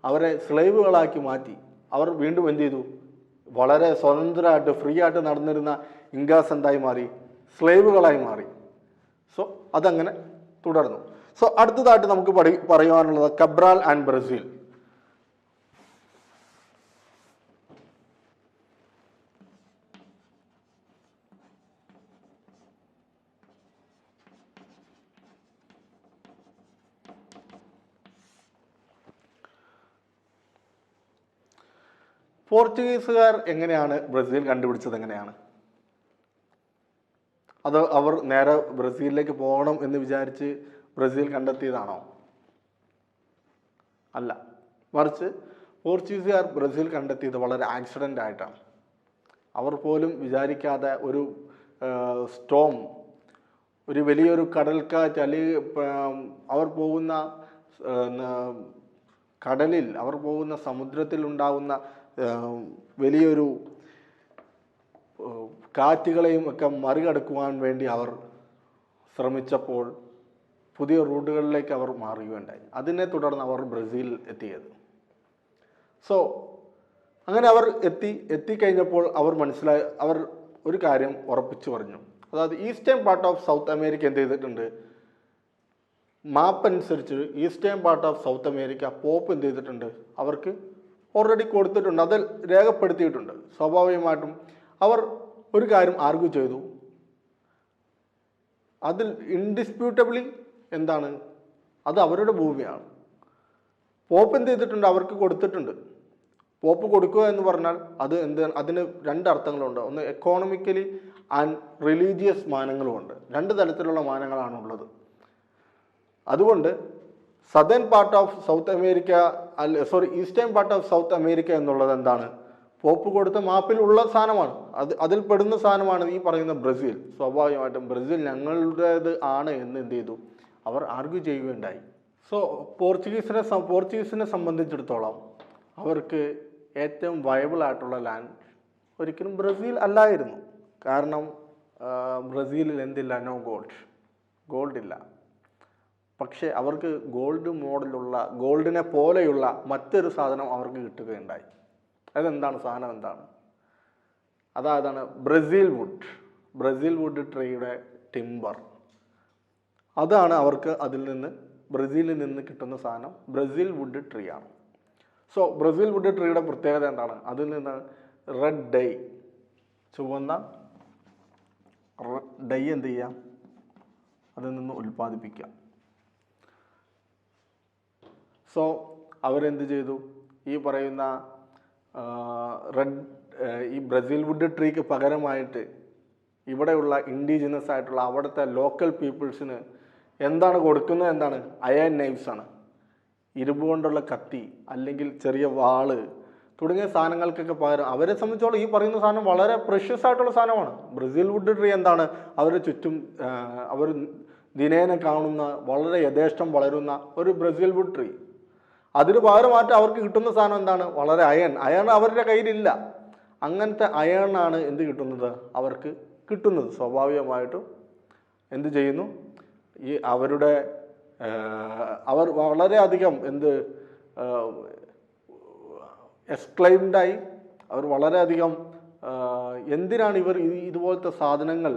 അവരെ സ്ലൈവുകളാക്കി മാറ്റി. അവർ വീണ്ടും എന്ത് ചെയ്തു, വളരെ സ്വതന്ത്രമായിട്ട് ഫ്രീ ആയിട്ട് നടന്നിരുന്ന ഇൻകാസ് എന്തായി മാറി, സ്ലേവുകളായി മാറി. സോ അതങ്ങനെ തുടർന്നു. സോ അടുത്തതായിട്ട് നമുക്ക് പറയുവാനുള്ളത് കബ്രാൽ ആൻഡ് ബ്രസീൽ. പോർച്ചുഗീസുകാർ എങ്ങനെയാണ് ബ്രസീൽ കണ്ടുപിടിച്ചത്? എങ്ങനെയാണ് അത്? അവർ നേരെ ബ്രസീലിലേക്ക് പോകണം എന്ന് വിചാരിച്ച് ബ്രസീൽ കണ്ടെത്തിയതാണോ? അല്ല, മറിച്ച് പോർച്ചുഗീസുകാർ ബ്രസീൽ കണ്ടെത്തിയത് വളരെ ആക്സിഡൻ്റ് ആയിട്ടാണ്. അവർ പോലും വിചാരിക്കാതെ ഒരു സ്റ്റോം, ഒരു വലിയൊരു കടൽക്കാറ്റ്, അല്ലെങ്കിൽ അവർ പോകുന്ന കടലിൽ, അവർ പോകുന്ന സമുദ്രത്തിൽ ഉണ്ടാകുന്ന വലിയൊരു കാറ്റുകളെയും ഒക്കെ മറികടക്കുവാൻ വേണ്ടി അവർ ശ്രമിച്ചപ്പോൾ പുതിയ റൂട്ടുകളിലേക്ക് അവർ മാറുകയുണ്ടായി. അതിനെ തുടർന്ന് അവർ ബ്രസീലിൽ എത്തിയത്. സോ അങ്ങനെ അവർ എത്തിക്കഴിഞ്ഞപ്പോൾ അവർ ഒരു കാര്യം ഉറപ്പിച്ചു പറഞ്ഞു. അതായത് eastern part of South America എന്ത് ചെയ്തിട്ടുണ്ട്, മാപ്പ് അനുസരിച്ച് eastern part of South America pope എന്ത് ചെയ്തിട്ടുണ്ട്, അവർക്ക് ഓൾറെഡി കൊടുത്തിട്ടുണ്ട്, അതിൽ രേഖപ്പെടുത്തിയിട്ടുണ്ട്. സ്വാഭാവികമായിട്ടും അവർ ഒരു കാര്യം ആർഗ്യൂ ചെയ്തു, അതിൽ ഇൻഡിസ്പ്യൂട്ടബിളി എന്താണ്, അത് അവരുടെ ഭൂമിയാണ്. പോപ്പ് എന്ത് ചെയ്തിട്ടുണ്ട്, അവർക്ക് കൊടുത്തിട്ടുണ്ട്. പോപ്പ് കൊടുക്കുക എന്ന് പറഞ്ഞാൽ അതിന് രണ്ട് അർത്ഥങ്ങളുണ്ട്. ഒന്ന് എക്കോണമിക്കലി ആൻഡ് റിലീജിയസ് മാനങ്ങളുമുണ്ട്. രണ്ട് തരത്തിലുള്ള മാനങ്ങളാണുള്ളത്. അതുകൊണ്ട് southern part of South America eastern part of South America എന്നുള്ളത് എന്താണ്, പോപ്പ് കൊടുത്ത മാപ്പിൽ ഉള്ള സാധനമാണ്. അതിൽ പെടുന്ന സാധനമാണ് ഈ പറയുന്ന ബ്രസീൽ. സ്വാഭാവികമായിട്ടും ബ്രസീൽ ഞങ്ങളുടേത് ആണ് എന്ന് എന്ത് ചെയ്തു, അവർ ആർഗ്യൂ ചെയ്യുകയുണ്ടായി. സോ പോർച്ചുഗീസിനെ സംബന്ധിച്ചിടത്തോളം അവർക്ക് ഏറ്റവും വയബിൾ ആയിട്ടുള്ള ലാൻഡ് ഒരിക്കലും ബ്രസീൽ അല്ലായിരുന്നു. കാരണം ബ്രസീലിൽ എന്തില്ല, നോ ഗോൾഡ് ഇല്ല. പക്ഷേ അവർക്ക് ഗോൾഡിനെ പോലെയുള്ള മറ്റൊരു സാധനം അവർക്ക് കിട്ടുകയുണ്ടായി. അതെന്താണ്, സാധനം എന്താണ്? അതാണ് ബ്രസീൽ വുഡ് ട്രീയുടെ ടിമ്പർ. അതാണ് അവർക്ക് ബ്രസീലിൽ നിന്ന് കിട്ടുന്ന സാധനം ബ്രസീൽ വുഡ് ട്രീ ആണ്. സോ ബ്രസീൽ വുഡ് ട്രീയുടെ പ്രത്യേകത എന്താണ്, അതിൽ നിന്ന് റെഡ് ഡൈ, ചുവന്ന ഡൈ എന്ത് ചെയ്യാം, അതിൽ നിന്ന് ഉൽപ്പാദിപ്പിക്കാം. സോ അവരെന്ത് ചെയ്തു, ഈ പറയുന്ന ഈ ബ്രസീൽ വുഡ് ട്രീക്ക് പകരമായിട്ട് ഇവിടെയുള്ള ഇൻഡിജിനസ് ആയിട്ടുള്ള അവിടുത്തെ ലോക്കൽ പീപ്പിൾസിന് എന്താണ് കൊടുക്കുന്നത്, എന്താണ്, അയൺ നൈഫ്സ് ആണ്. ഇരുമ്പ് കൊണ്ടുള്ള കത്തി അല്ലെങ്കിൽ ചെറിയ വാള് തുടങ്ങിയ സാധനങ്ങൾക്കൊക്കെ പകരം അവരെ സംബന്ധിച്ചോളം ഈ പറയുന്ന സാധനം വളരെ പ്രഷ്യസ് ആയിട്ടുള്ള സാധനമാണ്. ബ്രസീൽ വുഡ് ട്രീ എന്താണ്, അവരുടെ ചുറ്റും അവർ ദിനേന കാണുന്ന വളരെ യഥേഷ്ടം വളരുന്ന ഒരു ബ്രസീൽ വുഡ് ട്രീ. അതിന് പകരമായിട്ട് അവർക്ക് കിട്ടുന്ന സാധനം എന്താണ്, വളരെ അയൺ അവരുടെ കയ്യിലില്ല. അങ്ങനത്തെ അയണാണ് എന്ത് കിട്ടുന്നത്, അവർക്ക് കിട്ടുന്നത്. സ്വാഭാവികമായിട്ടും എന്ത് ചെയ്യുന്നു, ഈ അവർ വളരെയധികം എക്സ്ക്ലൈംഡായി, അവർ വളരെയധികം എന്തിനാണ് ഇവർ ഇതുപോലത്തെ സാധനങ്ങൾ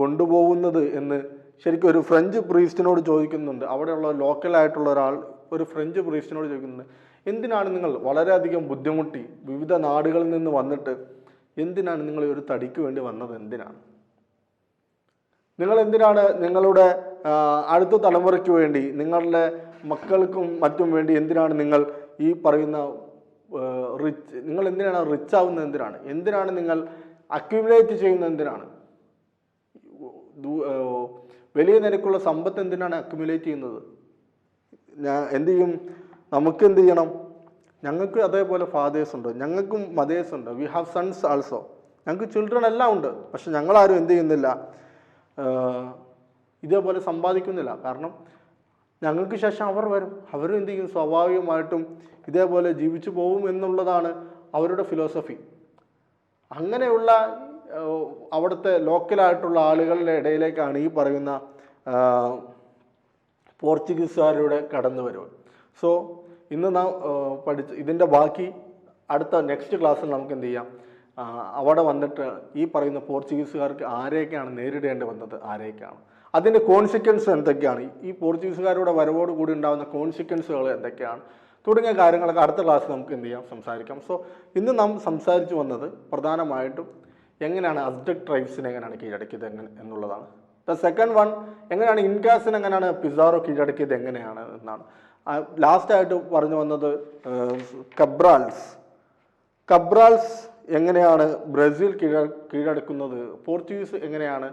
കൊണ്ടുപോകുന്നത് എന്ന് ശരിക്കും ഒരു ഫ്രഞ്ച് പ്രീസ്റ്റിനോട് ചോദിക്കുന്നുണ്ട്. അവിടെയുള്ള ലോക്കലായിട്ടുള്ള ഒരാൾ ഒരു ഫ്രഞ്ച് പ്രീസ്റ്റിനോട് ചോദിക്കുന്നുണ്ട്, എന്തിനാണ് നിങ്ങൾ വളരെയധികം ബുദ്ധിമുട്ടി വിവിധ നാടുകളിൽ നിന്ന് വന്നിട്ട് എന്തിനാണ് നിങ്ങൾ ഒരു തടിക്ക് വേണ്ടി വന്നത്, നിങ്ങൾ എന്തിനാണ് നിങ്ങളുടെ അടുത്ത തലമുറയ്ക്ക് വേണ്ടി, നിങ്ങളുടെ മക്കൾക്കും മറ്റും വേണ്ടി എന്തിനാണ് നിങ്ങൾ ഈ പറയുന്ന നിങ്ങൾ എന്തിനാണ് റിച്ച് ആവുന്നത്, എന്തിനാണ് നിങ്ങൾ അക്യുമുലേറ്റ് ചെയ്യുന്നത്, വലിയ നിരക്കുള്ള സമ്പത്ത് എന്തിനാണ് അക്യുമുലേറ്റ് ചെയ്യുന്നത്? എന്ത് ചെയ്യും, നമുക്ക് എന്ത് ചെയ്യണം, ഞങ്ങൾക്ക് അതേപോലെ ഫാദേഴ്സ് ഉണ്ട്, ഞങ്ങൾക്കും മദേഴ്സ് ഉണ്ട്, വി ഹാവ് സൺസ് ആൾസോ, ഞങ്ങൾക്ക് ചിൽഡ്രൻ എല്ലാം ഉണ്ട്. പക്ഷെ ഞങ്ങളാരും എന്ത് ചെയ്യുന്നില്ല, ഇതേപോലെ സമ്പാദിക്കുന്നില്ല. കാരണം ഞങ്ങൾക്ക് ശേഷം അവർ വരും, അവരും എന്ത് ചെയ്യും, സ്വാഭാവികമായിട്ടും ഇതേപോലെ ജീവിച്ചു പോകും എന്നുള്ളതാണ് അവരുടെ ഫിലോസഫി. അങ്ങനെയുള്ള അവിടുത്തെ ലോക്കലായിട്ടുള്ള ആളുകളുടെ ഇടയിലേക്കാണ് ഈ പറയുന്ന പോർച്ചുഗീസുകാരുടെ കടന്നു വരവ്. സോ ഇന്ന് നാം ഇതിൻ്റെ ബാക്കി അടുത്ത നെക്സ്റ്റ് ക്ലാസ്സിൽ നമുക്ക് എന്ത് ചെയ്യാം, അവിടെ വന്നിട്ട് ഈ പറയുന്ന പോർച്ചുഗീസുകാർക്ക് ആരെയൊക്കെയാണ് നേരിടേണ്ടി വന്നത്, അതിൻ്റെ കോൺസിക്വൻസ് എന്തൊക്കെയാണ്, ഈ പോർച്ചുഗീസുകാരുടെ വരവോട് കൂടി ഉണ്ടാകുന്ന കോൺസിക്വൻസുകൾ എന്തൊക്കെയാണ് തുടങ്ങിയ കാര്യങ്ങളൊക്കെ അടുത്ത ക്ലാസ്സിൽ നമുക്ക് എന്ത് ചെയ്യാം, സംസാരിക്കാം. സോ ഇന്ന് നാം സംസാരിച്ചു വന്നത് പ്രധാനമായിട്ടും എങ്ങനെയാണ് അസ്ഡക് ട്രൈബ്സിനെ എങ്ങനെയാണ് കീഴടക്കിയത് എന്നുള്ളതാണ്. ദ സെക്കൻഡ് വൺ, എങ്ങനെയാണ് ഇൻകാസിനെ എങ്ങനെയാണ് പിസാറോ കീഴടക്കിയത് എങ്ങനെയാണ് എന്നാണ്. ലാസ്റ്റായിട്ട് പറഞ്ഞു വന്നത് കബ്രാൾസ് എങ്ങനെയാണ് ബ്രസീൽ കീഴടക്കുന്നത്, പോർച്ചുഗീസ് എങ്ങനെയാണ്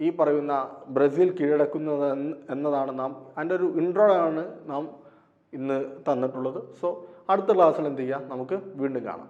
ഈ പറയുന്ന ബ്രസീൽ കീഴടക്കുന്നത് എന്നതാണ് അതിൻ്റെ ഒരു ഇൻട്രോ ആണ് നാം ഇന്ന് തന്നിട്ടുള്ളത്. സോ അടുത്ത ക്ലാസ്സിൽ എന്ത് ചെയ്യാം, നമുക്ക് വീണ്ടും കാണാം.